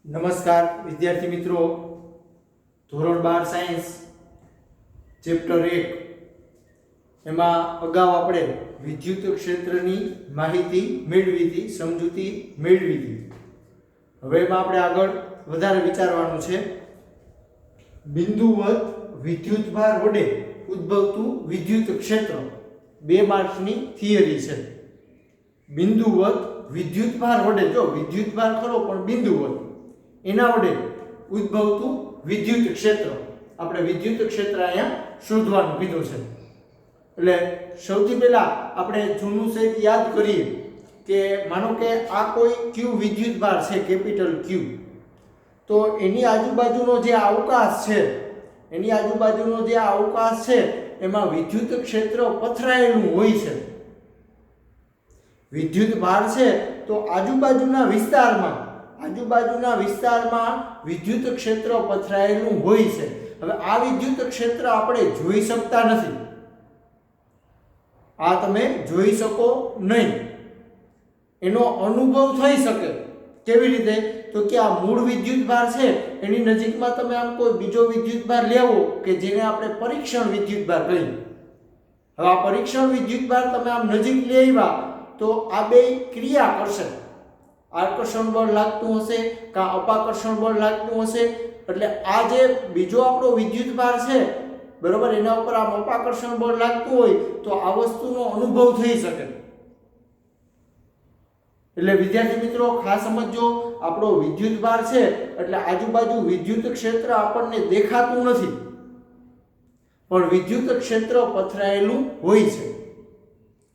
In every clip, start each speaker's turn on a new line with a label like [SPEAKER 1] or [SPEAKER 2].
[SPEAKER 1] નમસ્કાર વિદ્યાર્થી મિત્રો, ધોરણ 12 સાયન્સ ચેપ્ટર 1 એમાં અગાઉ આપણે વિદ્યુત ક્ષેત્રની માહિતી મેળવી હતી, સમજૂતી મેળવી હતી. હવે એમાં આપણે આગળ વધારે વિચારવાનું છે. બિંદુવત વિદ્યુતભાર વડે ઉદ્ભવતું વિદ્યુત ક્ષેત્ર 2 માર્ક્સની થિયરી છે. બિંદુવત વિદ્યુતભાર વડે, જો વિદ્યુતભાર ખરો પણ બિંદુવત એના વડે ઉદ્ભવતું વિદ્યુત ક્ષેત્ર, આપણે વિદ્યુત ક્ષેત્ર અહીંયા શોધવાનું કીધું છે. એટલે સૌથી પહેલા આપણે જૂનું સેટ યાદ કરીએ કે માનો કે આ કોઈ ક્યુ વિદ્યુતભાર છે, કેપિટલ ક્યુ, તો એની આજુબાજુનો જે અવકાશ છે, એની આજુબાજુનો જે અવકાશ છે એમાં વિદ્યુત ક્ષેત્ર પથરાયેલું હોય છે. વિદ્યુતભાર છે તો આજુબાજુના વિસ્તારમાં વિદ્યુત ક્ષેત્ર પથરાયેલું હોય છે. હવે આ વિદ્યુત ક્ષેત્ર આપણે જોઈ શકતા નથી, આ તમે જોઈ શકો નહીં, એનો અનુભવ થઈ શકે. કેવી રીતે? તો કે આ મૂળ વિદ્યુતભાર છે એની નજીકમાં તમે આમ કોઈ બીજો વિદ્યુતભાર લેવો કે જેને આપણે પરીક્ષણ વિદ્યુતભાર કહીએ. હવે આ પરીક્ષણ વિદ્યુતભાર તમે આમ નજીક લઈ આવ્યા તો આ બે ક્રિયા કરશે. આકર્ષણ બળ લાગતું હશે કે અપાકર્ષણ બળ લાગતું હશે. એટલે આ જે બીજો આપણો વિદ્યુતભાર છે બરોબર, એના ઉપર આમ અપાકર્ષણ બળ લાગતું હોય તો આ વસ્તુનો અનુભવ થઈ શકે. એટલે વિદ્યાર્થી મિત્રો ખાસ સમજો, આપણો વિદ્યુતભાર છે એટલે આજુબાજુ વિદ્યુત ક્ષેત્ર આપણને દેખાતું નથી પણ વિદ્યુત ક્ષેત્ર પથરાયેલું હોય છે.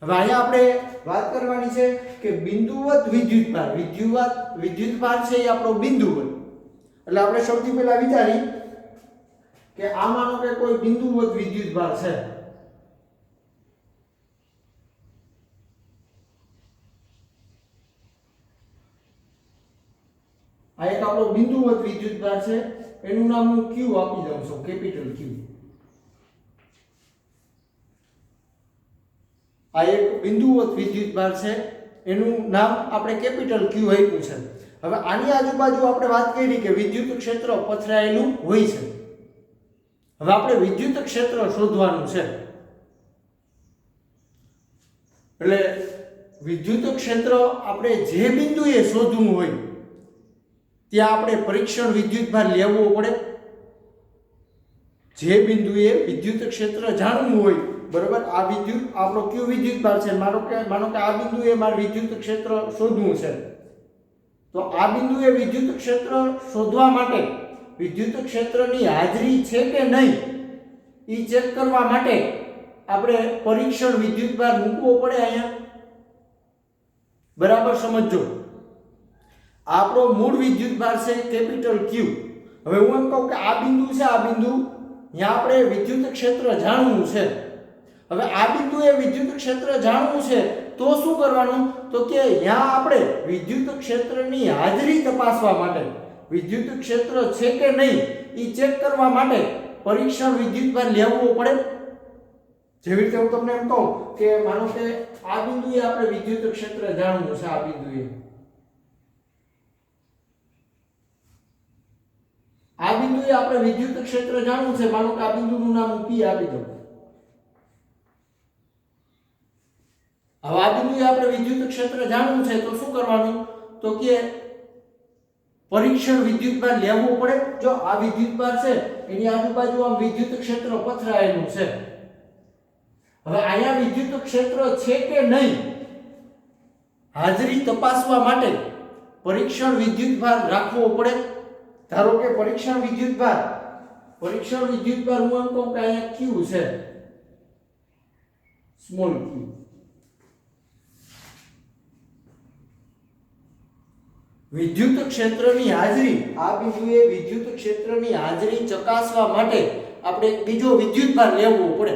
[SPEAKER 1] હવે અહીંયા આપણે વાત કરવાની છે કે બિંદુવત વિદ્યુતભાર છે એ આપણો બિંદુવત. એટલે આપણે સૌથી પહેલા વિચારી કે આ માનો કે કોઈ બિંદુવત વિદ્યુતભાર છે. આ એક આપણો બિંદુવત વિદ્યુતભાર છે, એનું નામ હું ક્યુ આપી દઉં છું, કેપિટલ ક્યુ. આ એક બિંદુવત વિદ્યુતભાર છે, એનું નામ આપણે કેપિટલ ક્યુ આપ્યું છે. હવે આની આજુબાજુ આપણે વાત કરી કે વિદ્યુત ક્ષેત્ર પથરાયેલું હોય છે. હવે આપણે વિદ્યુત ક્ષેત્ર શોધવાનું છે. એટલે વિદ્યુત ક્ષેત્ર આપણે જે બિંદુએ શોધવું હોય ત્યાં આપણે પરીક્ષણ વિદ્યુતભાર લેવો પડે. જે બિંદુએ વિદ્યુત ક્ષેત્ર જાણવું હોય બરોબર, આ વિદ્યુત આપણો ક્યુ વિદ્યુતભાર છે, માનો કે આ બિંદુએ મારે વિદ્યુત ક્ષેત્ર શોધવું છે, તો આ બિંદુએ વિદ્યુત ક્ષેત્ર શોધવા માટે વિદ્યુત ક્ષેત્રની હાજરી છે કે નહીં એ ચેક કરવા માટે આપણે પરીક્ષણ વિદ્યુતભાર મૂકવો પડે અહીંયા. બરાબર સમજો, આપણો મૂળ વિદ્યુતભાર છે કેપિટલ ક્યુ. હવે હું એમ કહું કે આ બિંદુ છે, આ બિંદુ અહીંયા આપણે વિદ્યુત ક્ષેત્ર જાણવું છે. હવે આ બિંદુએ વિદ્યુત ક્ષેત્ર જાણવું છે તો શું કરવાનું? તો કે અહીંયા આપણે વિદ્યુત ક્ષેત્રની હાજરી તપાસવા માટે, વિદ્યુત ક્ષેત્ર છે કે નહીં એ ચેક કરવા માટે પરીક્ષણ વિદ્યુતભાર લેવો પડે. જેવી રીતે હું તમને એમ કહું કે માનો કે આ બિંદુએ આપણે વિદ્યુત ક્ષેત્ર જાણવું છે, આ બિંદુએ આપણે વિદ્યુત ક્ષેત્ર જાણવું છે, માનો કે આ બિંદુનું નામ હું P આપી દઉં. હવે આ બિંદુએ આપણે વિદ્યુત ક્ષેત્ર જાણવું છે તો શું કરવાનું? તો કે પરીક્ષણ વિદ્યુતભાર લેવો પડે. જો આ વિદ્યુતભાર છે એની આજુબાજુ આમ વિદ્યુત ક્ષેત્ર પથરાયેલું છે. હવે અહીંયા વિદ્યુત ક્ષેત્ર છે કે નહીં હાજરી તપાસવા માટે પરીક્ષણ વિદ્યુતભાર રાખવો પડે. ધારો કે પરીક્ષણ વિદ્યુતભાર હું એમ કહું કે અહીંયા ક્યુ છે, સ્મોલ ક્યુ. વિદ્યુત ક્ષેત્રની હાજરી, આ બિંદુએ વિદ્યુત ક્ષેત્રની હાજરી ચકાસવા માટે આપણે બીજો વિદ્યુતભાર લેવો પડે.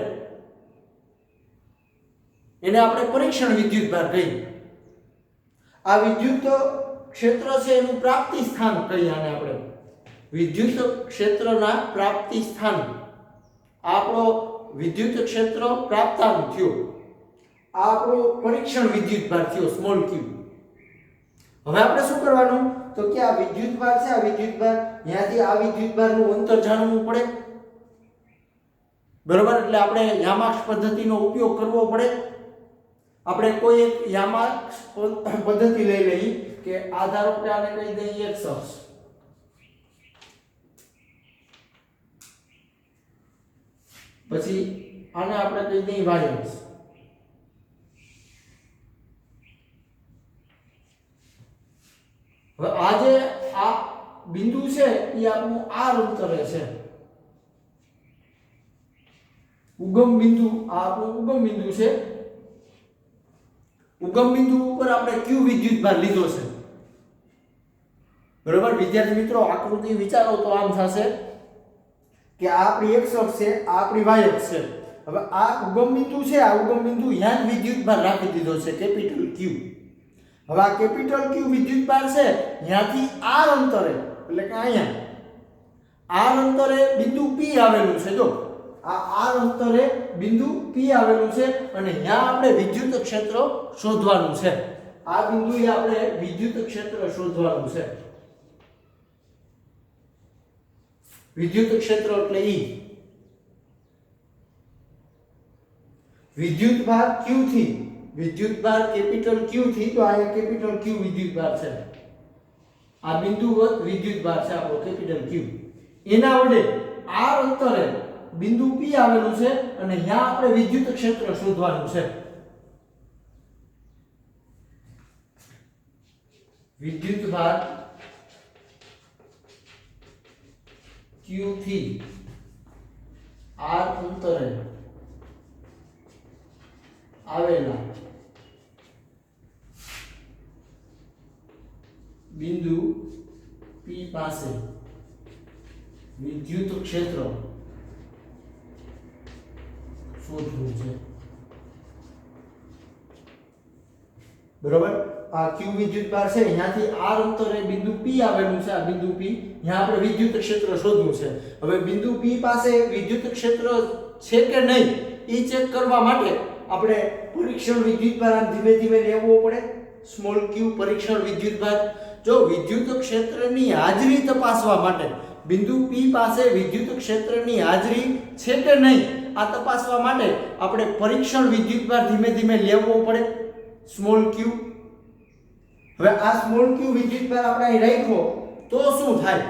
[SPEAKER 1] એને આપણે પરીક્ષણ વિદ્યુતભાર કહીએ. આ વિદ્યુત ક્ષેત્ર છે એનું પ્રાપ્તિ સ્થાન કહીએ આને આપણે. વિદ્યુત ક્ષેત્રના પ્રાપ્તિ સ્થાન, આપણો વિદ્યુત ક્ષેત્ર પ્રાપ્તાંક થયો, આ આપણો પરીક્ષણ વિદ્યુતભાર થયો, સ્મોલ ક્યુ. હવે આપણે શું કરવાનું તો કે આ વિદ્યુતભાર છે, આ વિદ્યુતભાર ત્યાંથી આ વિદ્યુતભારનું અંતર જાણવું પડે, બરોબર. એટલે આપણે યામાક્ષ પદ્ધતિનો ઉપયોગ કરવો પડે. આપણે કોઈ એક યામાક્ષ પદ્ધતિ લઈ લઈએ કે આ ધારો કે આને કહી દઈએ x અક્ષ, પછી આને આપણે કહી દઈએ y અક્ષ. હવે આ જે આ બિંદુ છે એ આપણું r અંતરે છે, ઉગમ બિંદુ. આ આપણું ઉગમ બિંદુ છે. ઉગમ બિંદુ ઉપર આપણે q વિદ્યુતભાર લીધો છે, બરોબર. વિદ્યાર્થી મિત્રો આકૃતિ વિચારો તો આમ થશે કે આ આપણી x અક્ષ છે, આ આપણી y અક્ષ છે. હવે આ ઉગમ બિંદુ છે, આ ઉગમ બિંદુ ત્યાં જ વિદ્યુતભાર રાખી દીધો છે કેપિટલ Q. હવે આ કેપિટલ Q વિદ્યુતભાર છે ત્યાંથી r અંતરે, એટલે કે અહીંયા r અંતરે બિંદુ P આવેલું છે. જો આ r અંતરે બિંદુ P આવેલું છે અને ત્યાં આપણે વિદ્યુત ક્ષેત્ર શોધવાનું છે. આ બિંદુએ આપણે વિદ્યુત ક્ષેત્ર શોધવાનું છે. વિદ્યુત ક્ષેત્ર એટલે E. વિદ્યુતભાર Q થી, વિદ્યુતભાર કેપિટલ Q થી, તો આ કેપિટલ Q વિદ્યુતભાર છે. આ બિંદુવત વિદ્યુતભાર છે આપણો કેપિટલ Q. એના વડે r અંતરે બિંદુ P આવેલું છે અને અહીંયા આપણે વિદ્યુત ક્ષેત્ર શોધવાનું છે. વિદ્યુતભાર Q થી r અંતરે આવેલા બિંદુ P પાસે વિદ્યુત ક્ષેત્ર શોધવું છે, બરોબર. આ Q વિદ્યુતભાર છે ત્યાંથી r અંતરે બિંદુ P આવેલું છે, આ બિંદુ P, ત્યાં આપણે વિદ્યુત ક્ષેત્ર શોધવું છે. હવે બિંદુ P પાસે વિદ્યુત ક્ષેત્ર છે કે નહીં એ ચેક કરવા માટે આપણે પરીક્ષણ વિદ્યુતભાર આમ ધીમે ધીમે લેવો પડે. સ્મોલ q પરીક્ષણ વિદ્યુતભાર. જો વિદ્યુત ક્ષેત્રની હાજરી તપાસવા માટે બિંદુ P પાસે વિદ્યુત ક્ષેત્રની હાજરી છે કે નહીં આ તપાસવા માટે આપણે પરીક્ષણ વિદ્યુતભાર ધીમે ધીમે લેવો પડે, સ્મોલ q. હવે આ સ્મોલ q વિદ્યુતભાર આપણે અહીં રાખ્યો તો શું થાય?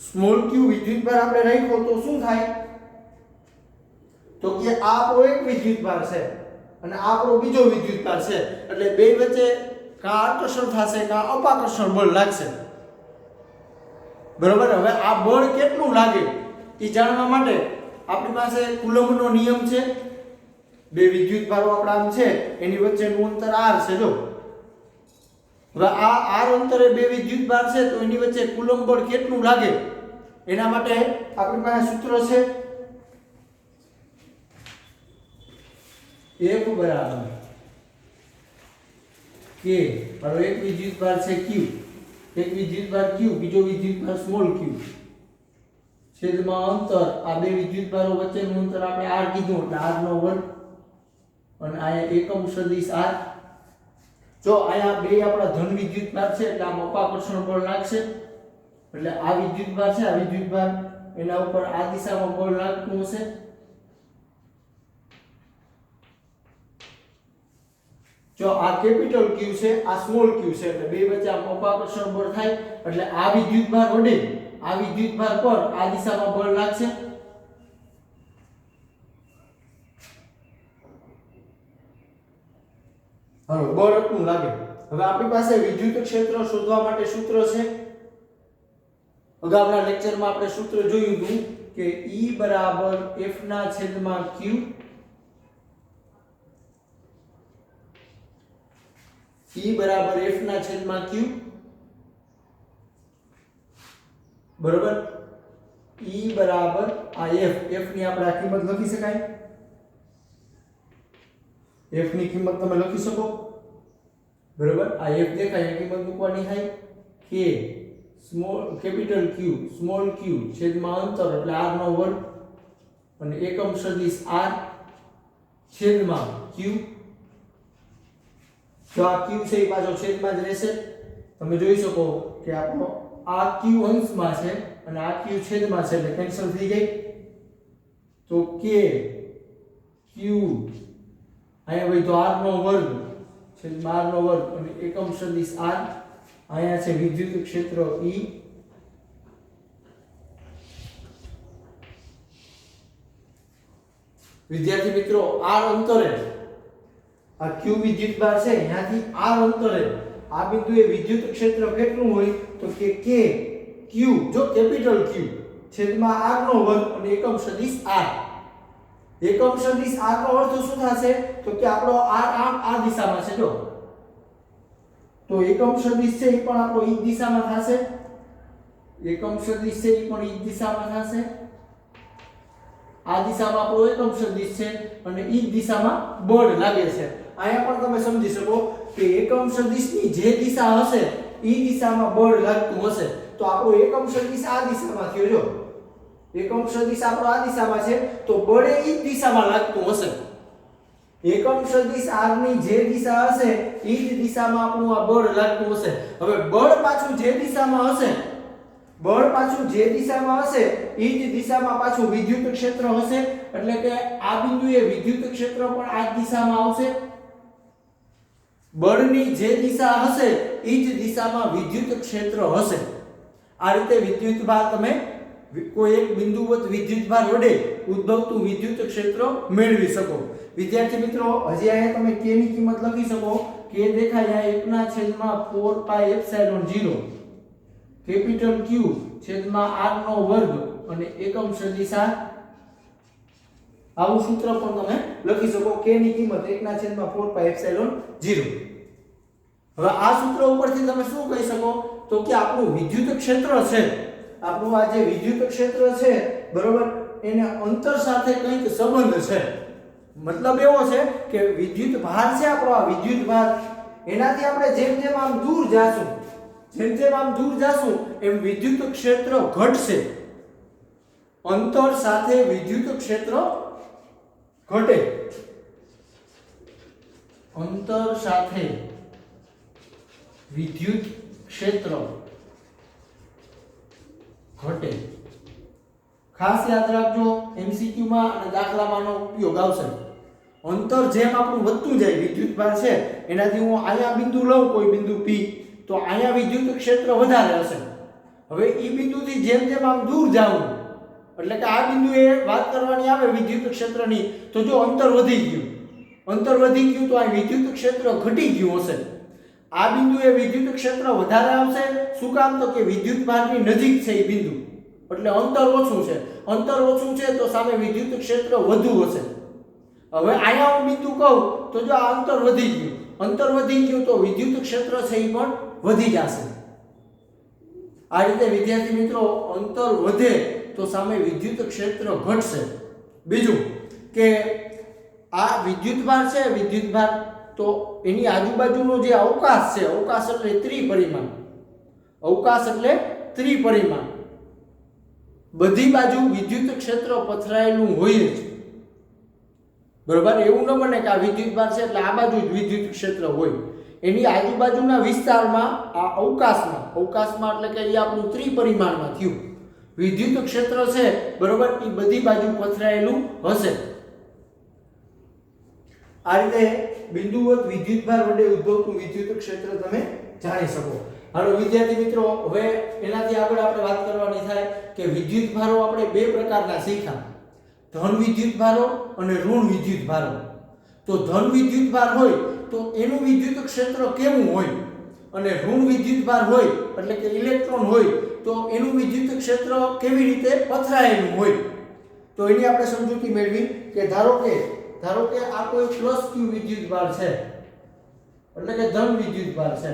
[SPEAKER 1] સ્મોલ q વિદ્યુતભાર આપણે રાખ્યો તો શું થાય? તો કે આ આપણો એક વિદ્યુતભાર છે અને આ આપણો બીજો વિદ્યુતભાર છે, એટલે બે વચ્ચે કાં આકર્ષણ થશે કાં અપાકર્ષણ બળ લાગશે, બરોબર. હવે આ બળ કેટલું લાગે એ જાણવા માટે આપણી પાસે કુલમ્બનો નિયમ છે. બે વિદ્યુતભારો આપણા આમ છે એની વચ્ચેનું અંતર r છે. જો હવે આ r અંતરે બે વિદ્યુતભાર છે તો એની વચ્ચે કુલમ્બ બળ કેટલું લાગે એના માટે આપણી પાસે સૂત્ર છે F બરાબર k. મારો એક વિદ્યુતભાર છે q, એક વિદ્યુતભાર q, બીજો વિદ્યુતભાર સ્મોલ q, છેદમાં અંતર આ બે વિદ્યુતભારો વચ્ચેનું અંતર આપણે r કીધું એટલે r નો વર્ગ અને આ એકમ સદિશ r. જો આયા બે આપણા ધન વિદ્યુતભાર છે એટલે આમાં અપાકર્ષણ બળ લાગશે, એટલે આ વિદ્યુતભાર છે, આ વિદ્યુતભાર એના ઉપર આ દિશામાં બળ લાગતું હશે. જો આ કેપિટલ Q છે, આ સ્મોલ q છે, એટલે બે વચ્ચે આમ અપાકર્ષણ બળ થાય એટલે આ વિદ્યુતભાર વડે આ વિદ્યુતભાર પર આ દિશામાં બળ લાગશે. હવે બળ કેટલું લાગે? હવે આપણી પાસે વિદ્યુત ક્ષેત્ર શોધવા માટે સૂત્ર છે. અગાઉના લેક્ચરમાં આપણે સૂત્ર જોયું હતું કે E બરાબર F ના છેદમાં Q, E બરાબર F ના છેદમાં Q, બરોબર. E બરાબર આ F ની આપણે આ કિંમત લખી શકાય. F ની કિંમત તમે લખી શકો, બરોબર. આ F દેખાય એ કિંમત મૂકવાની થાય k small capital Q small q છેદમાં અંતર એટલે r નો વર્ગ અને એકમ સદિશ r છેદમાં q. તો આ q છે એ પાછો છેદમાં જ રહેશે. તમે જોઈ શકો કે આપણો આ q અંશમાં છે અને આ q છેદમાં છે એટલે કેન્સલ થઈ જાય. તો k q અહીંયા ભાઈ તો r નો વર્ગ છેદમાં r નો વર્ગ અને એકમ સદિશ r. અહીંયા છે વિદ્યુત ક્ષેત્ર E. વિદ્યાર્થી મિત્રો r અંતરે આ q વિદ્યુતભાર છે અહીંયાથી r અંતરે આ બિંદુએ વિદ્યુત ક્ષેત્ર કેટલું હોય તો કે k q જો કેપિટલ q છેદમાં r નો વર્ગ અને એકમ સદિશ r. એકમ સદિશ r નો અર્થ શું થશે તો કે આપણો r આમ આ દિશામાં છે જો તો એકમ સદિશ છે એ પણ આપણો ઈ દિશામાં થશે. એકમ સદિશ છે એ પણ ઈ દિશામાં થશે. આ દિશામાં આપણો એકમ સદિશ છે અને ઈ દિશામાં બળ લાગે છે. અહીંયા પણ તમે સમજી શકો કે એકમ સદિશની જે દિશા હશે ઈ દિશામાં બળ લાગતું હશે. તો આપણો એકમ સદિશ આ દિશામાં થયો જો એકમ સદિશ આપણો આ દિશામાં છે તો બળ ઈ દિશામાં લાગતું હશે. એકમ સદિશ r ની જે દિશા હશે ઈ જ દિશામાં આપણું આ બળ લાગતું હશે. હવે બળ પાછું જે દિશામાં હશે ઈ જ દિશામાં પાછું વિદ્યુત ક્ષેત્ર હશે. એટલે કે આ બિંદુએ વિદ્યુત ક્ષેત્ર પણ આ જ દિશામાં આવશે. બળની જે દિશા હશે ઈ જ દિશામાં વિદ્યુત ક્ષેત્ર હશે. આ રીતે વિદ્યુતભાર તમે કોઈ એક બિંદુવત વિદ્યુતભાર વડે ઉદ્ભવતું વિદ્યુત ક્ષેત્ર મેળવી શકો. વિદ્યાર્થી મિત્રો હજી અહીંયા તમે k ની કિંમત લખી શકો. k દેખાય અહીંયા 1/4 પાઈ એપ્સિલોન 0 કેપિટલ Q છેદમાં r નો વર્ગ અને એકમ સદિશ r. આવું સૂત્ર પણ તમે લખી શકો. k ની કિંમત 1/4 પાઈ એપ્સિલોન 0. હવે આ સૂત્ર ઉપરથી તમે શું કહી શકો તો કે આપણું વિદ્યુત ક્ષેત્ર છે આપણું આ જે વિદ્યુત ક્ષેત્ર છે બરોબર એને અંતર સાથે કંઈક સંબંધ છે. મતલબ એવો છે કે વિદ્યુત ભાર છે આપણો આ વિદ્યુત ભાર એનાથી આપણે જેમ જેમ આમ દૂર જાશું એમ વિદ્યુત ક્ષેત્ર ઘટશે. અંતર સાથે વિદ્યુત ક્ષેત્ર ઘટે. અંતર સાથે વિદ્યુત ક્ષેત્ર ઘટે. ખાસ યાદ રાખજો એમસીક્યુ માં અને દાખલામાંનો ઉપયોગ આવશે. અંતર જેમ આપણું વધતું જાય વિદ્યુતભાર છે એનાથી હું અહીંયા બિંદુ લઉં કોઈ બિંદુ P તો અહીંયા વિદ્યુત ક્ષેત્ર વધારે હશે. હવે ઈ બિંદુથી જેમ જેમ આમ દૂર જાઉં એટલે કે આ બિંદુએ વાત કરવાની આવે વિદ્યુત ક્ષેત્રની તો જો અંતર વધી ગયું તો આ વિદ્યુત ક્ષેત્ર ઘટી ગયું હશે. આ બિંદુએ વિદ્યુત ક્ષેત્ર વધારે આવશે. શું કામ તો કે વિદ્યુતભારની નજીક છે એ બિંદુ એટલે અંતર ઓછું છે તો સામે વિદ્યુત ક્ષેત્ર વધુ હશે. હવે અહીંયા હું બિંદુ કહું તો જો આ અંતર વધી ગયું તો વિદ્યુત ક્ષેત્ર છે એ પણ વધી જશે. આ રીતે વિદ્યાર્થી મિત્રો અંતર વધે તો સામે વિદ્યુત ક્ષેત્ર ઘટશે. બીજું કે આ વિદ્યુતભાર તો એની આજુબાજુનો જે અવકાશ છે અવકાશ એટલે ત્રિપરિમાણ બધી બાજુ વિદ્યુત ક્ષેત્ર પથરાયેલું હોય જ. બરોબર એવું ન બને કે આ વિદ્યુતભાર છે એટલે આ બાજુ જ વિદ્યુત ક્ષેત્ર હોય. એની આજુબાજુના વિસ્તારમાં આ અવકાશમાં એટલે કે એ આપણું ત્રિપરિમાણમાં થયું વિદ્યુત ક્ષેત્ર છે બરોબર એ બધી બાજુ પથરાયેલું હશે. આ રીતે બિંદુવત વિદ્યુતભાર વડે ઉદ્ભવતું વિદ્યુત ક્ષેત્ર તમે જાણી શકો. હાલો વિદ્યાર્થી મિત્રો હવે એનાથી આગળ આપણે વાત કરવાની થાય કે વિદ્યુતભારો આપણે બે પ્રકારના શીખ્યા. ધન વિદ્યુતભારો અને ઋણ વિદ્યુતભારો. તો ધન વિદ્યુતભાર હોય તો એનું વિદ્યુત ક્ષેત્ર કેવું હોય અને ઋણ વિદ્યુતભાર હોય એટલે કે ઇલેક્ટ્રોન હોય તો એનું વિદ્યુત ક્ષેત્ર કેવી રીતે પથરાયેલું હોય. તો એની આપણે સમજૂતી મેળવી કે ધારો કે આ કોઈ +q વિદ્યુતભાર છે એટલે કે ધન વિદ્યુતભાર છે.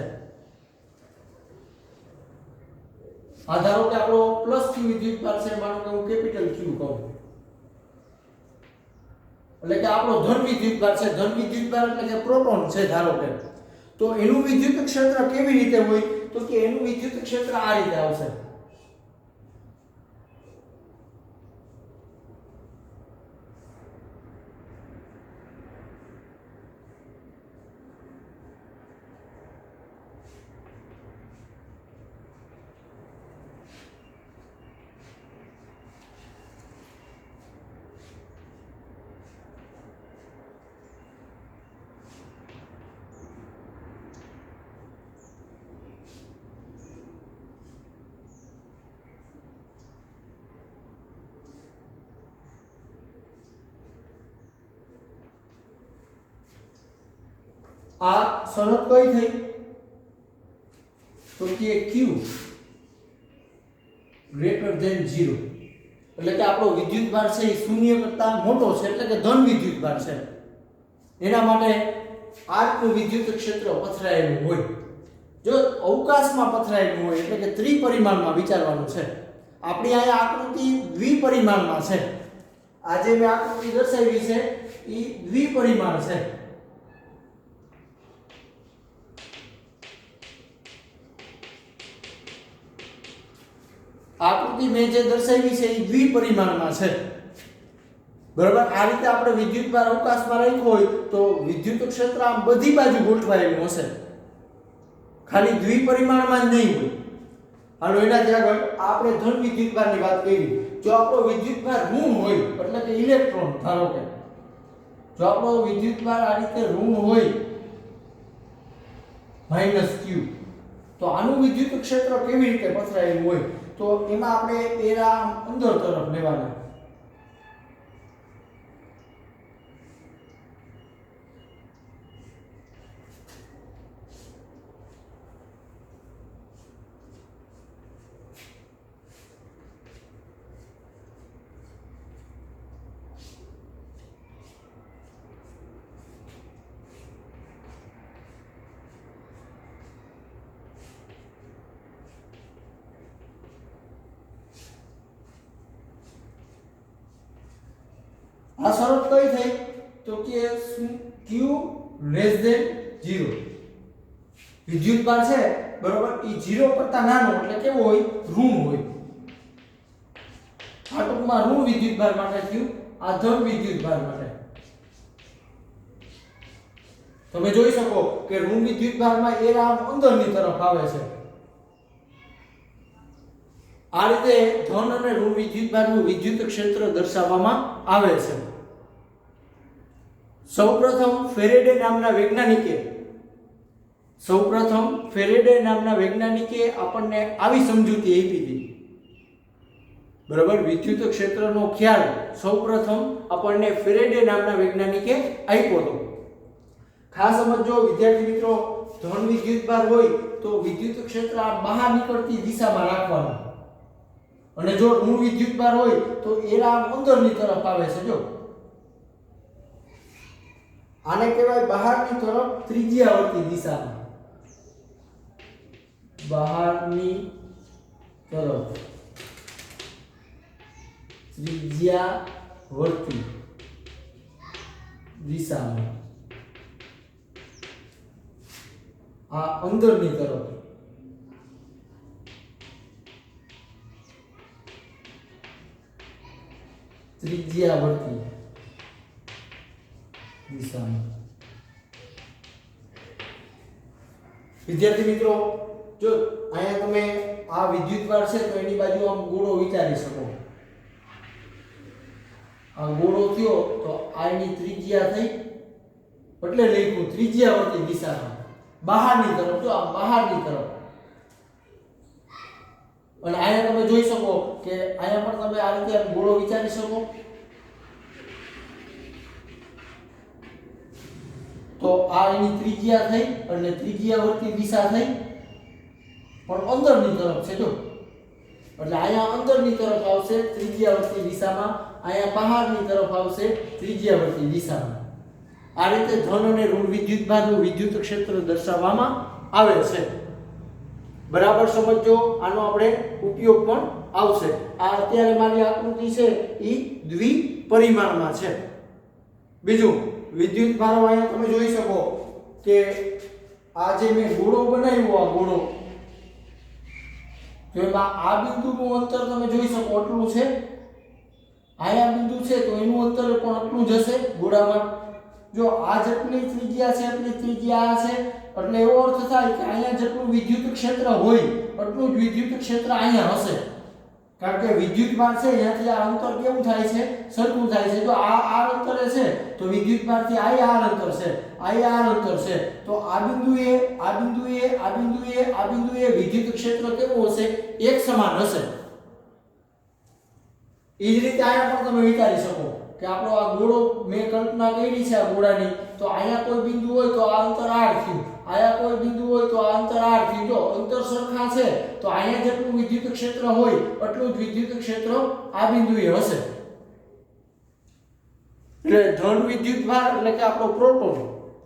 [SPEAKER 1] આ ધારો કે આપણો +q વિદ્યુતભાર છે માનો કે હું કેપિટલ Q કહું એટલે કે આપણો ધન વિદ્યુતભાર છે. ધન વિદ્યુતભાર એટલે કે પ્રોટોન છે ધારો કે તો એનું વિદ્યુત ક્ષેત્ર કેવી રીતે હોય તો કે એનું વિદ્યુત ક્ષેત્ર આ રીતે આવશે. આ શરત કઈ થઈ તો કે q ગ્રેટર ધેન 0 એટલે કે આપણો વિદ્યુતભાર છે એ શૂન્ય કરતા મોટો છે એટલે કે ધન વિદ્યુતભાર છે એના માટે આ રીતનું વિદ્યુત ક્ષેત્ર પથરાયેલું હોય જો અવકાશમાં પથરાયેલું હોય એટલે કે ત્રિપરિમાણમાં વિચારવાનું છે આપણી અહીંયા આકૃતિ દ્વિપરિમાણમાં છે આજે મેં આકૃતિ દર્શાવી છે એ દ્વિપરિમાણ છે આકૃતિ મેં જે દર્શાવી છે એ દ્વિપરિમાણમાં છે બરાબર આ રીતે આપણે વિદ્યુતભાર અવકાશમાં રાખ્યો હોય તો વિદ્યુત ક્ષેત્ર આમ બધી બાજુ ગોઠવાયેલું હશે ખાલી દ્વિપરિમાણમાં જ નહીં હોય હાલો એનાથી આગળ આપણે ધન વિદ્યુતભારની વાત કરી જો આપણો વિદ્યુતભાર ઋણ હોય એટલે કે ઇલેક્ટ્રોન ધારો કે જો આપણો વિદ્યુતભાર આ રીતે ઋણ હોય -q તો આનું વિદ્યુત ક્ષેત્ર કેવી રીતે પથરાયેલું હોય તો એમાં આપણે એરા અંદર તરફ લેવાના આ શરત કઈ થઈ તો કે q લેસ ધેન 0 વિદ્યુતભાર છે બરોબર એ 0 કરતા નાનો એટલે કેવો હોય ઋણ હોય આ ટૂંકમાં ઋણ વિદ્યુતભાર માટે થયું આ ધન વિદ્યુતભાર માટે તમે જોઈ શકો કે ઋણ વિદ્યુતભારમાં એરા અંદરની તરફ આવે છે આ રીતે ધન અને ઋણ વિદ્યુતભારનું વિદ્યુત ક્ષેત્ર દર્શાવવામાં આવે છે સૌપ્રથમ ફેરેડે નામના વૈજ્ઞાનિકે આપણને આવી સમજૂતી આપી હતી બરાબર વિદ્યુત ક્ષેત્રનો ખ્યાલ સૌપ્રથમ આપણને ફેરેડે નામના વૈજ્ઞાનિકે આપ્યો હતો ખાસ સમજો વિદ્યાર્થી મિત્રો ધન વિદ્યુતભાર હોય તો વિદ્યુત ક્ષેત્ર આ બહાર નીકળતી દિશામાં રાખવાનું અને જો ઋણ વિદ્યુતભાર હોય તો એરા અંદરની તરફ આવે છે જો આને કહેવાય બહારની તરફ ત્રિજ્યાવર્તી દિશામાં બહારની તરફ ત્રિજ્યાવર્તી દિશામાં આ અંદરની તરફ ત્રિજ્યાવર્તી દિશામાં વિદ્યાર્થી મિત્રો જો અહીંયા તમે આ વિદ્યુતભાર છે તો એની બાજુ આમ ગોળો વિચારી શકો આ ગોળો થયો તો આની ત્રિજ્યા થઈ એટલે લખ્યું ત્રિજ્યાવર્તી દિશામાં બહારની તરફ જો આમ બહારની તરફ અને અહીંયા તમે જોઈ શકો કે અહીંયા પણ તમે આ રીતે ગોળો વિચારી શકો તો આ એની ત્રિજ્યા થઈ એટલે ત્રિજ્યાવર્તી દિશા થઈ પણ અંદરની તરફ છે જો એટલે અહીંયા અંદરની તરફ આવશે ત્રિજ્યાવર્તી દિશામાં અહીંયા બહારની તરફ આવશે ત્રિજ્યાવર્તી દિશામાં આ રીતે ધન અને ઋણ વિદ્યુતભારનું વિદ્યુત ક્ષેત્ર દર્શાવવામાં આવે છે બરાબર સમજો આનો આપણે ઉપયોગ પણ આવશે આ અત્યારે મારી આકૃતિ છે એ દ્વિપરિમાણમાં છે બીજું વિદ્યુતભારો અહીંયા તમે જોઈ શકો કે આ જે મેં ગોળો બનાવ્યો આ ગોળો તો એમાં આ બિંદુનું અંતર તમે જોઈ શકો આટલું છે આયા બિંદુ છે તો એનું અંતર પણ આટલું જ હશે ગોળામાં જો આ જેટલી ત્રિજ્યા છે એટલી ત્રિજ્યા આ છે એટલે એવો અર્થ થાય કે અહીંયા જેટલું વિદ્યુત ક્ષેત્ર હોય એટલું જ વિદ્યુત ક્ષેત્ર અહીંયા હશે કારણ કે વિદ્યુતભાર છે અહીંયાથી આ અંતર કેવું થાય છે સરખું થાય છે જો આ અંતરે છે તો વિદ્યુતભારથી આ અંતર છે આ અંતર છે તો આ બિંદુએ આ બિંદુએ આ બિંદુએ આ બિંદુએ વિદ્યુત ક્ષેત્ર કેવું હશે એક સમાન હશે એ જ રીતે અહીંયા પણ તમે વિચારી શકો કે આપણો આ ગોળો મેં કલ્પના કરી છે આ ગોળાની તો અહીંયા કોઈ બિંદુ હોય તો આ અંતર r થયું, અહીંયા કોઈ બિંદુ હોય તો આ અંતર r થયું. જો અંતર સરખા છે તો અહીંયા જેટલું વિદ્યુત ક્ષેત્ર હોય એટલું જ વિદ્યુત ક્ષેત્ર આ બિંદુએ હશે. એટલે ધન વિદ્યુતભાર એટલે કે આપણો પ્રોટોન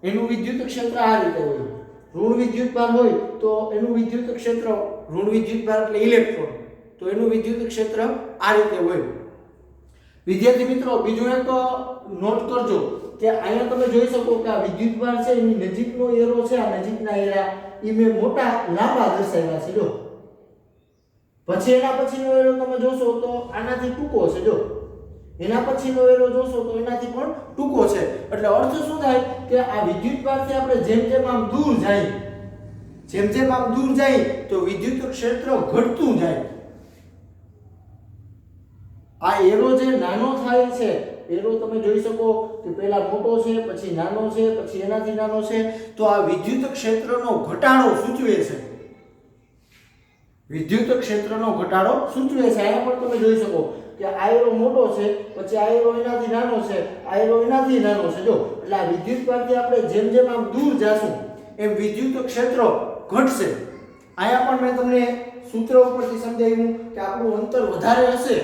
[SPEAKER 1] એનું વિદ્યુત ક્ષેત્ર આ રીતે હોય. ઋણ વિદ્યુતભાર હોય તો એનું વિદ્યુત ક્ષેત્ર, ઋણ વિદ્યુતભાર એટલે ઇલેક્ટ્રોન, તો એનું વિદ્યુત ક્ષેત્ર આ રીતે હોય. વિદ્યાર્થી મિત્રો બીજું એક નોટ કરજો કે અહીંયા તમે જોઈ શકો કે આ વિદ્યુતભાર છે એની નજીકનો એરો છે, આ નજીકના એરા એ મેં મોટા લાંબા દર્શાવ્યા છે. જો પછી એના પછીનો એરો તમે જોશો તો આનાથી ટૂંકો છે. જો એના પછીનો એરો જોશો તો એનાથી પણ ટૂંકો છે. એટલે અર્થ શું થાય કે આ વિદ્યુતભારથી આપણે જેમ જેમ આમ દૂર જાય તો વિદ્યુત ક્ષેત્ર ઘટતું જાય. આ એરો જે નાનો થાય છે, એરો તમે જોઈ શકો કે પહેલા મોટો છે, પછી નાનો છે, પછી એનાથી નાનો છે, તો આ વિદ્યુત ક્ષેત્રનો ઘટાડો સૂચવે છે. વિદ્યુત ક્ષેત્રનો ઘટાડો સૂચવે છે. અહીંયા પણ તમે જોઈ શકો કે આ એરો મોટો છે, પછી આ એરો એનાથી નાનો છે, આ એરો એનાથી નાનો છે. જો એટલે આ વિદ્યુતભારથી આપણે જેમ જેમ આમ દૂર જાશું એમ વિદ્યુત ક્ષેત્ર ઘટશે. અહીંયા પણ મેં તમને સૂત્ર ઉપરથી સમજાવ્યું કે આપણું અંતર વધારે હશે,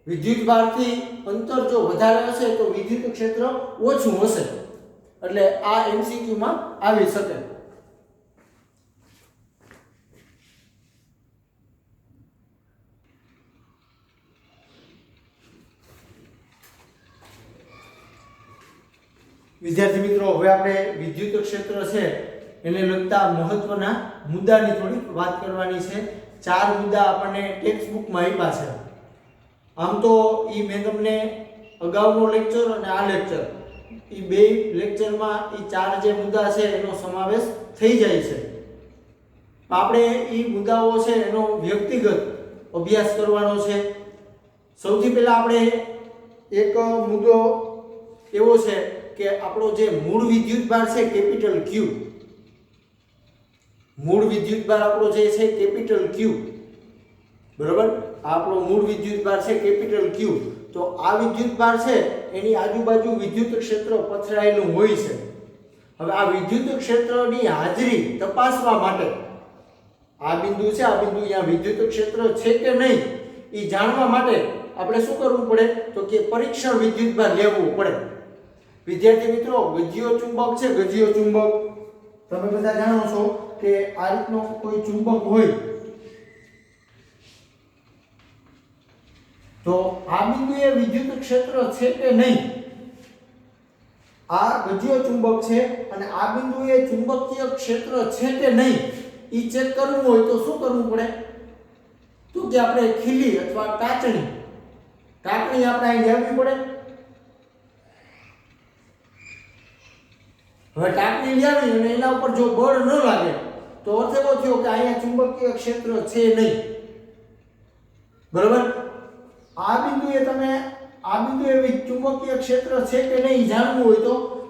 [SPEAKER 1] વિદ્યુતભારથી અંતર જો વધારે હશે તો વિદ્યુત ક્ષેત્ર ઓછું હશે. એટલે આ MCQ માં આવી શકે. વિદ્યાર્થી મિત્રો હવે આપણે વિદ્યુત ક્ષેત્ર છે એને લગતા મહત્વના મુદ્દાની થોડી વાત કરવાની છે. 4 મુદ્દા આપણને ટેક્સ્ટ બુકમાં આપ્યા છે. આમ તો ઈ મેં તમને અગાઉનો લેક્ચર અને આ લેક્ચર ઈ બે લેક્ચરમાં ઈ 4 જે મુદ્દા છે એનો સમાવેશ થઈ જાય છે. આપણે ઈ મુદ્દાઓ છે એનો વ્યક્તિગત અભ્યાસ કરવાનો છે. સૌથી પહેલા આપણે એક મુદ્દો એવો છે કે આપણો જે મૂળ વિદ્યુતભાર છે કેપિટલ Q, મૂળ વિદ્યુતભાર આપણો જે છે કેપિટલ Q, બરાબર, આપણો મૂળ વિદ્યુતભાર છે કેપિટલ Q. તો આ વિદ્યુતભાર છે એની આજુબાજુ વિદ્યુત ક્ષેત્ર પથરાયેલું હોય છે. હવે આ વિદ્યુત ક્ષેત્રની હાજરી તપાસવા માટે આ બિંદુ છે, આ બિંદુ અહીંયા વિદ્યુત ક્ષેત્ર છે કે નહીં એ જાણવા માટે આપણે શું કરવું પડે તો કે પરીક્ષણ વિદ્યુતભાર લેવું પડે. વિદ્યાર્થી મિત્રો ગજિયો ચુંબક છે, ગજિયો ચુંબક તમે બધા જાણો છો કે આ રીતનો કોઈ ચુંબક હોય તો આ બિંદુએ વિદ્યુત ક્ષેત્ર છે કે નહીં, આ ગજિયો ચુંબક છે અને આ બિંદુએ ચુંબકીય ક્ષેત્ર છે કે નહીં એ ચેક કરવું હોય તો શું કરવું પડે તો કે આપણે ખીલી અથવા ટાંકણી આપણે અહીં લેવી પડે. હવે ટાંકણી લેવી અને એના ઉપર જો બળ ન લાગે તો અર્થ એવો થયો કે અહીંયા ચુંબકીય ક્ષેત્ર છે નહીં, બરાબર. આ બિંદુએ ચુંબકીય ક્ષેત્ર છે કે નહીં જાણવું હોય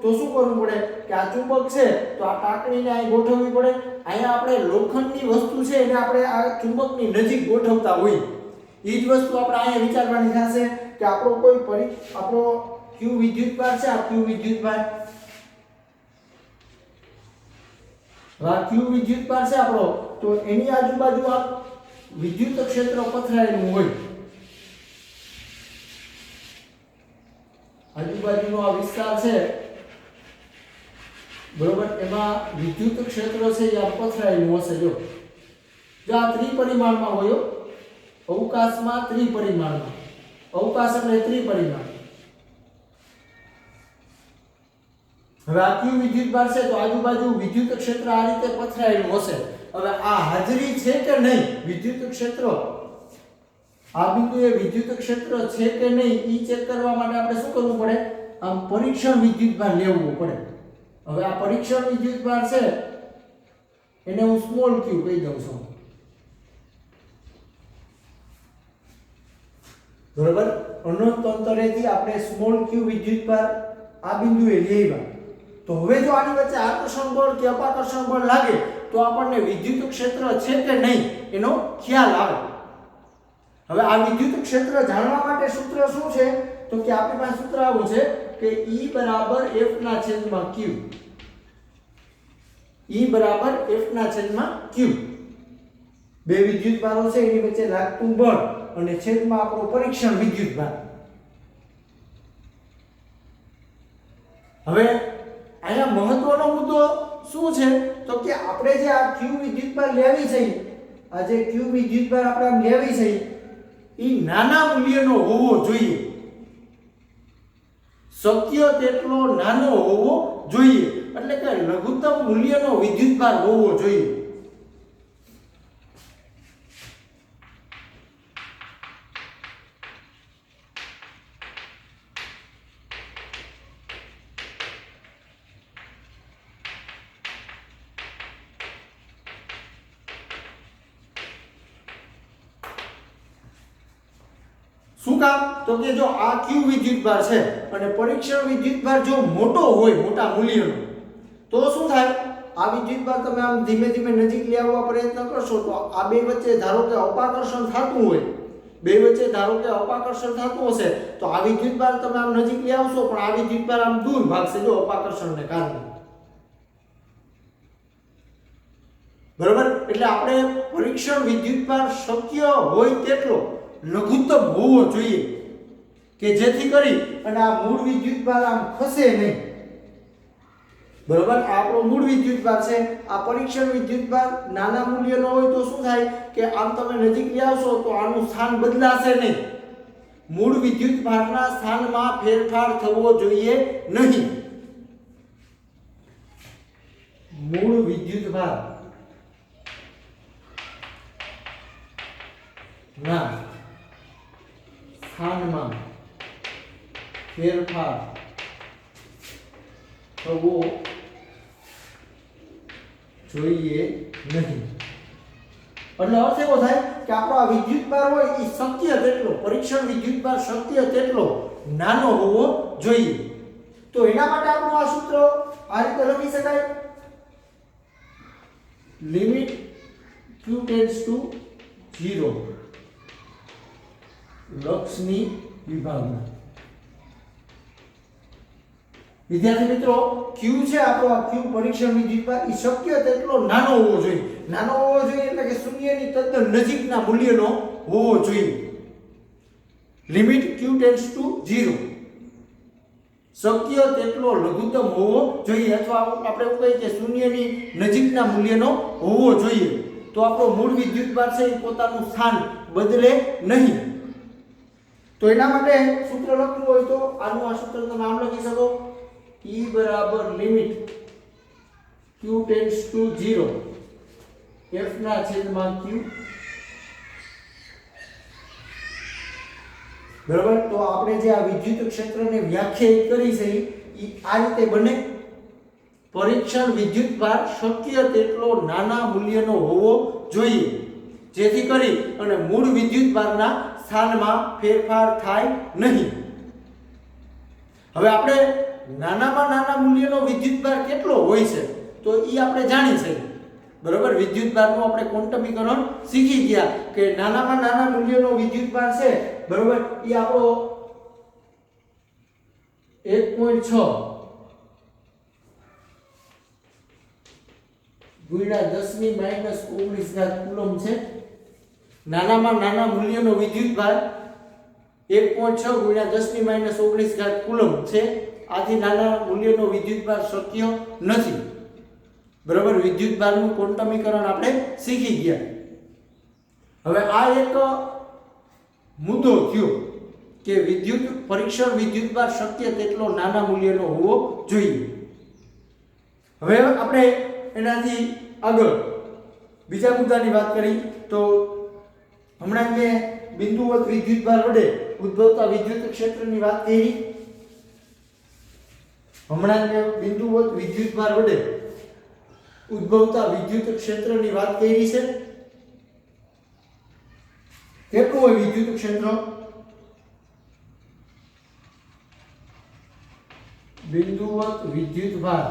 [SPEAKER 1] તો શું કરવું પડે કે આ ચુંબક છે તો આ ટાંકણીને અહીં ગોઠવવી પડે. અહીંયા આપણે લોખંડની વસ્તુ છે એને આપણે આ ચુંબકની નજીક ગોઠવતા હોય. એ જ વસ્તુ આપણે અહીંયા વિચારવાની થશે કે આપણો Q વિદ્યુતભાર છે, આ Q વિદ્યુતભાર, Q વિદ્યુતભાર છે આપણો, તો એની આજુબાજુ આ વિદ્યુત ક્ષેત્ર પથરાયેલું હોય. આજુબાજુનો આ વિસ્તાર છે, બરોબર, એમાં વિદ્યુત ક્ષેત્ર છે એ આ પથરાયેલું હશે. જો આ ત્રિપરિમાણમાં હોય, અવકાશમાં ત્રિપરિમાણમાં, અવકાશ એટલે ત્રિપરિમાણ. હવે આ Q વિદ્યુતભાર છે તો આજુબાજુ વિદ્યુત ક્ષેત્ર આ રીતે પથરાયેલું હશે. હવે આ હાજરી છે કે નહીં વિદ્યુત ક્ષેત્ર, આ બિંદુએ વિદ્યુત ક્ષેત્ર છે કે નહીં ઈ ચેક કરવા માટે આપણે શું કરવું પડે આમ પરીક્ષણ વિદ્યુતભાર લેવું પડે. હવે આ પરીક્ષણ વિદ્યુતભાર છે એને હું સ્મોલ q કહી દઉં છું, બરાબર. અનંત અંતરેથી આપણે સ્મોલ q વિદ્યુતભાર આ બિંદુએ લેવા. તો હવે જો આની વચ્ચે આકર્ષણ બળ કે અપાકર્ષણ બળ લાગે તો આપણને વિદ્યુત ક્ષેત્ર છે કે નહીં એનો ખ્યાલ આવે. હવે આ વિદ્યુત ક્ષેત્ર જાણવા માટે સૂત્ર શું છે તો કે આપણી પાસે સૂત્ર આવું છે કે E બરાબર F ના છેદમાં Q. E બરાબર F ના છેદમાં Q. બે વિદ્યુતભારો છે એની વચ્ચે લાગતું બળ અને છેદમાં આપણો પરીક્ષણ વિદ્યુતભાર. હવે અહીંયા મહત્વનો મુદ્દો શું છે તો કે આપણે જે આ Q વિદ્યુતભાર લેવી છે, આ જે Q વિદ્યુતભાર આપણે આમ લેવી છે એ નાના મૂલ્યનો હોવો જોઈએ, શક્ય તેટલો નાનો હોવો જોઈએ, એટલે કે લઘુત્તમ મૂલ્યનો વિદ્યુતભાર હોવો જોઈએ. શું કામ તો કે જો આ Q વિદ્યુતભાર છે અને પરીક્ષણ વિદ્યુતભાર જો મોટો હોય, મોટા મૂલ્યનો, તો શું થાય, આ વિદ્યુતભાર તમે આમ ધીમે ધીમે નજીક લઈ આવવા પ્રયત્ન કરશો તો આ બે વચ્ચે ધારો કે અપાકર્ષણ થતું હોય, બે વચ્ચે ધારો કે અપાકર્ષણ થતું હશે તો આ વિદ્યુતભાર તમે આમ નજીક લઈ આવશો પણ આ વિદ્યુતભાર આમ દૂર ભાગશે જો અપાકર્ષણને કારણે. બરોબર, એટલે આપણે પરીક્ષણ વિદ્યુતભાર શક્ય હોય તેટલો લઘુત્તમ હોવો જોઈએ કે જેથી કરી અને આ મૂળ વિદ્યુતભાર આમ ખસે નહીં. બરોબર, આ આપણો મૂળ વિદ્યુતભાર છે, આ પરીક્ષણ વિદ્યુતભાર નાના મૂલ્યનો હોય તો શું થાય કે આમ તમે નજીક લઈ આવશો તો આનું સ્થાન બદલાશે નહીં, મૂળ વિદ્યુતભારના સ્થાનમાં ફેરફાર થવો જોઈએ નહીં. મૂળ વિદ્યુતભાર ના સ્થાનમાં ફેરફાર થવો જોઈએ નહીં. એટલે અર્થ એવો થાય કે આપણો આ વિદ્યુતભાર હોય એ શક્ય તેટલો, પરીક્ષણ વિદ્યુતભાર શક્ય તેટલો નાનો હોવો જોઈએ. તો એના માટે આપણું આ સૂત્ર આ રીતે લખી શકાય, લિમિટ q ટેન્ડ્સ ટુ 0 લક્ષની વિભાવના. વિદ્યાર્થી મિત્રો, Q છે આપણો આ Q પરીક્ષણ વિદ્યુતભાર એ શક્ય તેટલો નાનો હોવો જોઈએ. નાનો હોવો જોઈએ એટલે કે શૂન્યની તદ્દન નજીકના મૂલ્યનો હોવો જોઈએ. લિમિટ q ટેન્ડ્સ ટુ 0 શક્ય તેટલો લઘુત્તમ હોવો જોઈએ, અથવા આપણે એવું કહીએ કે શૂન્યની નજીકના મૂલ્યનો હોવો જોઈએ. તો આપણો મૂળ વિદ્યુતભાર છે એ પોતાનું સ્થાન બદલે નહીં. તો એના માટે સૂત્ર લખવું હોય તો આનું આ સૂત્ર તમે આમ લખી શકો, E બરાબર limit q tends to 0 f ના છેદમાં q. બરાબર, તો આપણે જે આ વિદ્યુત ક્ષેત્રને વ્યાખ્યાયિત કરી છે એ આ રીતે બને, પરીક્ષણ વિદ્યુતભાર શક્ય તેટલો નાના મૂલ્યનો હોવો જોઈએ જેથી કરી અને મૂળ વિદ્યુતભારના સ્થાનમાં ફેરફાર થાય નહીં. હવે આપણે નાનામાં નાના મૂલ્યનો વિદ્યુતભાર કેટલો હોય છે તો એ આપણે જાણી છે. બરોબર, વિદ્યુતભારનું આપણે ક્વોન્ટમીકરણ શીખી ગયા કે નાનામાં નાના મૂલ્યનો વિદ્યુતભાર છે, બરોબર, એ આપણો 1.6 ગુણ્યા 10⁻−19 કુલમ છે. નાનામાં નાના મૂલ્યનો વિદ્યુતભાર 1.6 ગુણ્યા 10⁻19 કુલમ છે. આથી નાના મૂલ્યનો વિદ્યુતભાર શક્ય નથી. બરાબર, વિદ્યુતભારનું ક્વોન્ટમીકરણ આપણે શીખી ગયા. હવે આ એક મુદ્દો થયો કે પરીક્ષણ વિદ્યુતભાર શક્ય તેટલો નાના મૂલ્યનો હોવો જોઈએ. હવે આપણે એનાથી આગળ બીજા મુદ્દાની વાત કરી તો હમણાં મેં બિંદુવત વિદ્યુતભાર વડે ઉદ્ભવતા વિદ્યુત ક્ષેત્રની વાત કરી. હમણાં મેં બિંદુવત વિદ્યુતભાર વડે ઉદ્ભવતા વિદ્યુત ક્ષેત્રની વાત કરી છે. કેટલું હોય વિદ્યુત ક્ષેત્ર? બિંદુવત વિદ્યુતભાર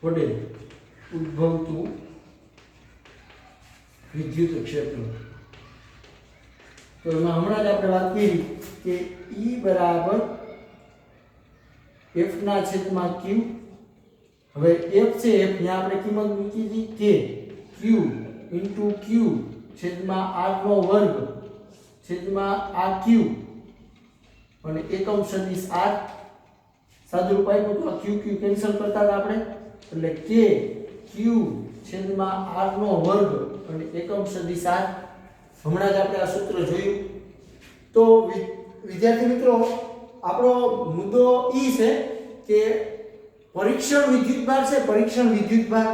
[SPEAKER 1] વડે ઉદ્ભવતું વિદ્યુત ક્ષેત્ર. તો એમાં હમણાં જ આપણે વાત કરી કે E બરાબર F ના છેદમાં Q. હવે F છે F ત્યાં આપણે કિંમત મૂકી દીધી કે Q into Q છેદમાં R નો વર્ગ છેદમાં આ Q અને એકમ સદિશ R સાદુરૂપ આપ્યું તો આ Q Q કેન્સલ કરતા હતા આપણે એટલે K Q છેદમાં R નો વર્ગ અને એકમ સદિશ R. હમણાં જ આપણે આ સૂત્ર જોયું. તો વિદ્યાર્થી મિત્રો આપણો મુદ્દો ઈ છે કે પરીક્ષણ વિદ્યુતભાર છે, પરીક્ષણ વિદ્યુતભાર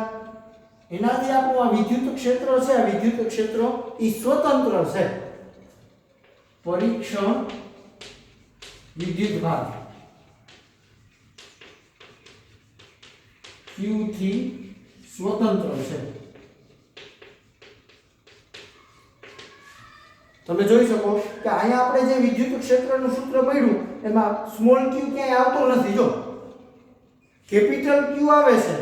[SPEAKER 1] એનાથી આપણું આ વિદ્યુત ક્ષેત્ર છે, આ વિદ્યુત ક્ષેત્ર ઈ સ્વતંત્ર છે. પરીક્ષણ વિદ્યુતભાર Q થી સ્વતંત્ર છે. તમે જોઈ શકો કે અહીંયા આપણે જે વિદ્યુત ક્ષેત્રનું સૂત્ર મળ્યું એમાં સ્મોલ q ક્યાંય આવતો નથી. જો કેપિટલ Q આવે છે,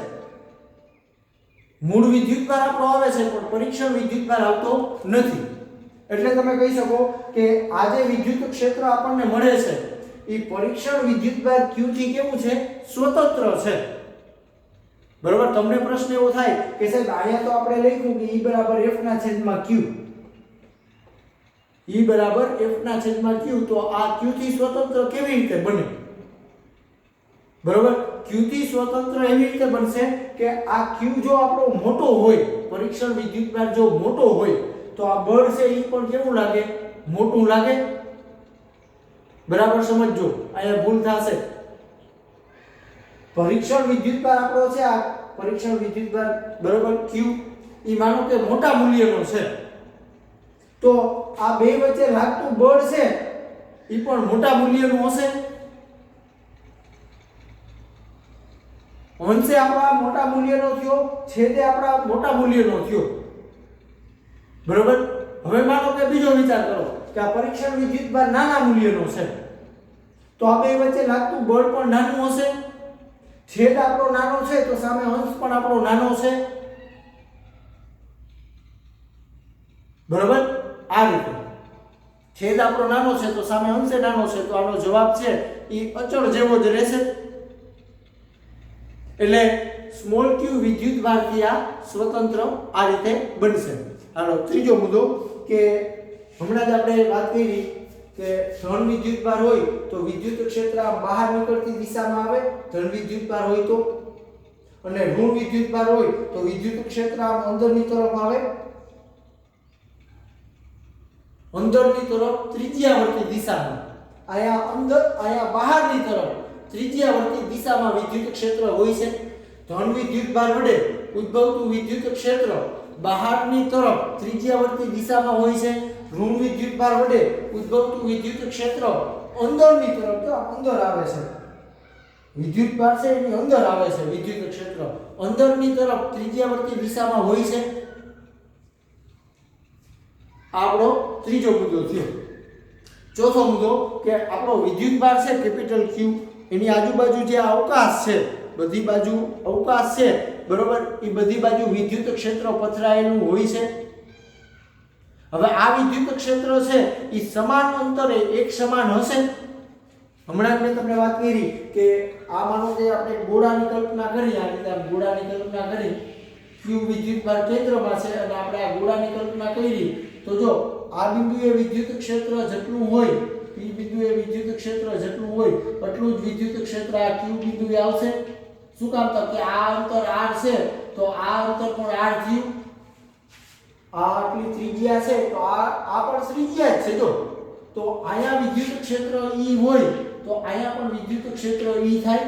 [SPEAKER 1] મૂળ વિદ્યુતભાર આપણો આવે છે પણ પરીક્ષણ વિદ્યુતભાર આવતો નથી. એટલે તમે કહી શકો કે આ જે વિદ્યુત ક્ષેત્ર આપણને મળે છે એ પરીક્ષણ વિદ્યુતભાર Q થી કેવું છે? સ્વતંત્ર છે. બરોબર. તમને પ્રશ્ન એવો થાય કે સાહેબ અહીંયા તો આપણે લખ્યું કે E બરાબર F ના છેદમાં Q, E બરાબર F ના છેદમાં Q, તો આ Q થી સ્વતંત્ર કેવી રીતે બને? બરોબર. Q થી સ્વતંત્ર એવી રીતે બનશે કે આ Q જો આપણો મોટો હોય, પરીક્ષણ વિદ્યુતભાર જો મોટો હોય તો આ બળ છે એ પણ કેવું લાગે? મોટું લાગે. બરાબર સમજજો, અહીંયા ભૂલ થશે. પરીક્ષણ વિદ્યુતભાર આપણો છે આ પરીક્ષણ વિદ્યુતભાર બરોબર Q ઈ માનો કે મોટા મૂલ્યનો છે તો આ બે વચ્ચે લાગતું બળ છે ઈ પણ મોટા મૂલ્યનું હશે. અંશે આપણા મોટા મૂલ્યનો થયો, છેદે આપણા મોટા મૂલ્યનો થયો. બરોબર. હવે માનો કે બીજો વિચાર કરો કે આ પરીક્ષણ વિદ્યુતભાર નાના મૂલ્યનો છે તો આ બે વચ્ચે લાગતું બળ પણ નાનું હશે. છેદ આપણો નાનો છે તો સામે અંશ પણ આપણો નાનો છે. બરોબર. આ રીતે છેદ આપણો નાનો છે તો સામે અંશે નાનો છે તો આનો જવાબ છે એ અચળ જેવો જ રહેશે. એટલે સ્મોલ q વિદ્યુતભારથી આ સ્વતંત્ર આ રીતે બનશે. હાલો ત્રીજો મુદ્દો કે હમણાં જ આપણે વાત કરી કે ધન વિદ્યુતભાર હોય તો વિદ્યુત ક્ષેત્ર બહાર નીકળતી દિશામાં આવે, ધન વિદ્યુતભાર હોય તો, અને ઋણ વિદ્યુતભાર હોય તો વિદ્યુત ક્ષેત્ર અંદરની તરફ આવે, અંદરની તરફ ત્રિજ્યાવર્તી દિશામાં. અહીંયા અંદર, અહીંયા બહારની તરફ ત્રિજ્યાવર્તી દિશામાં વિદ્યુત ક્ષેત્ર હોય છે. ધન વિદ્યુતભાર વડે ઉદ્ભવતું વિદ્યુત ક્ષેત્ર બહારની તરફ ત્રિજ્યાવર્તી દિશામાં હોય છે. ઋણ વિદ્યુતભાર વડે ઉદ્ભવતું વિદ્યુત ક્ષેત્ર અંદરની તરફ, તો અંદર આવે છે. વિદ્યુતભાર છે એની અંદર આવે છે વિદ્યુત ક્ષેત્ર અંદરની તરફ ત્રિજ્યાવર્તી દિશામાં હોય છે. આપણો ત્રીજો મુદ્દો થયો. ચોથો મુદ્દો કે આપણો વિદ્યુતભાર છે કેપિટલ Q, એની આજુબાજુ જે અવકાશ છે, બધી બાજુ અવકાશ છે બરોબર, એ બધી બાજુ વિદ્યુત ક્ષેત્ર પથરાયેલું હોય છે. હવે આ વિદ્યુત ક્ષેત્ર છે એ સમાન અંતરે એક સમાન હશે. હમણાં મેં તમને વાત કરી કે આ માનો કે આપણે ગોળાની કલ્પના કરી, આ રીતે ગોળાની કલ્પના કરી, Q વિદ્યુતભાર કેન્દ્રમાં છે અને આપણે આ ગોળાની કલ્પના કરી તો જો આ બિંદુએ વિદ્યુત ક્ષેત્ર જેટલું હોય, P બિંદુએ વિદ્યુત ક્ષેત્ર જેટલું હોય એટલું જ વિદ્યુત ક્ષેત્ર આ Q બિંદુએ આવશે. શું કામ? તો કે આ અંતર R છે તો આ અંતર પણ R થયું. આ આટલી ત્રિજ્યા છે તો આ પણ ત્રિજ્યા જ છે. જો તો અહીંયા વિદ્યુત ક્ષેત્ર E હોય તો અહીંયા પણ વિદ્યુત ક્ષેત્ર E થાય.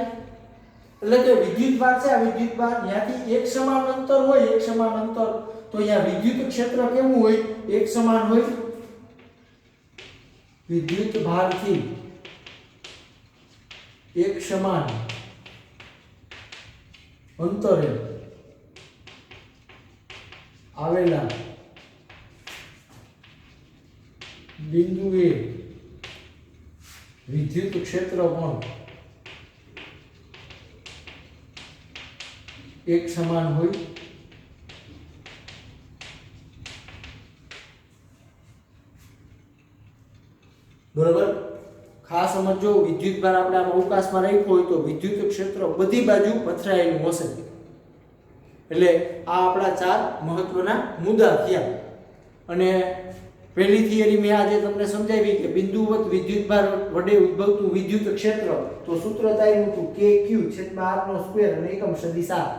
[SPEAKER 1] એટલે કે વિદ્યુતભાર છે, આ વિદ્યુતભાર ત્યાંથી એક સમાન અંતર હોય, એક સમાન અંતર, તો અહીંયા વિદ્યુત ક્ષેત્ર કેવું હોય? એક સમાન હોય. વિદ્યુતભારથી એક સમાન અંતરે આવેલા બિંદુએ વિદ્યુત ક્ષેત્ર પણ એક સમાન હોય. બરોબર, ખાસ સમજો, વિદ્યુતભાર આપણે આમ અવકાશમાં રાખ્યો હોય તો વિદ્યુત ક્ષેત્ર બધી બાજુ પથરાયેલું હશે. એટલે આ આપણા 4 મહત્વના મુદ્દા થયા. અને પહેલી થિયરી મેં આજે તમને સમજાવી કે બિંદુવત વિદ્યુતભાર વડે ઉદ્ભવતું વિદ્યુત ક્ષેત્ર, તો સૂત્ર તાર્યું હતું KQ/r² અને એકમ સદિશ r.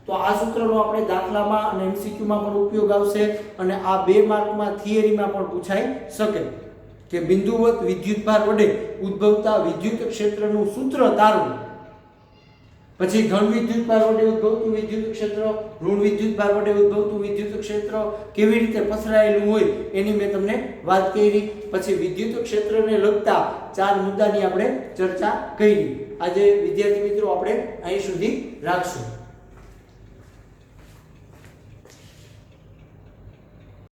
[SPEAKER 1] તો આ સૂત્રનો આપણે દાખલામાં અને MCQ માં પણ ઉપયોગ આવશે અને આ 2 માર્કમાં થિયરીમાં પણ પૂછાઈ શકે કે બિંદુવત વિદ્યુતભાર વડે ઉદ્ભવતા વિદ્યુત ક્ષેત્રનું સૂત્ર તારવું. પછી ધન વિદ્યુતભાર વડે ઉદ્ભવતું વિદ્યુત ક્ષેત્ર, ઋણ વિદ્યુતભાર વડે ઉદ્ભવતું વિદ્યુત ક્ષેત્ર કેવી રીતે પથરાયેલું હોય એની મેં તમને વાત કરી. પછી વિદ્યુત ક્ષેત્રને લગતા 4 મુદ્દાની આપણે ચર્ચા કરી. આજે વિદ્યાર્થી મિત્રો આપણે અહીં સુધી રાખશું.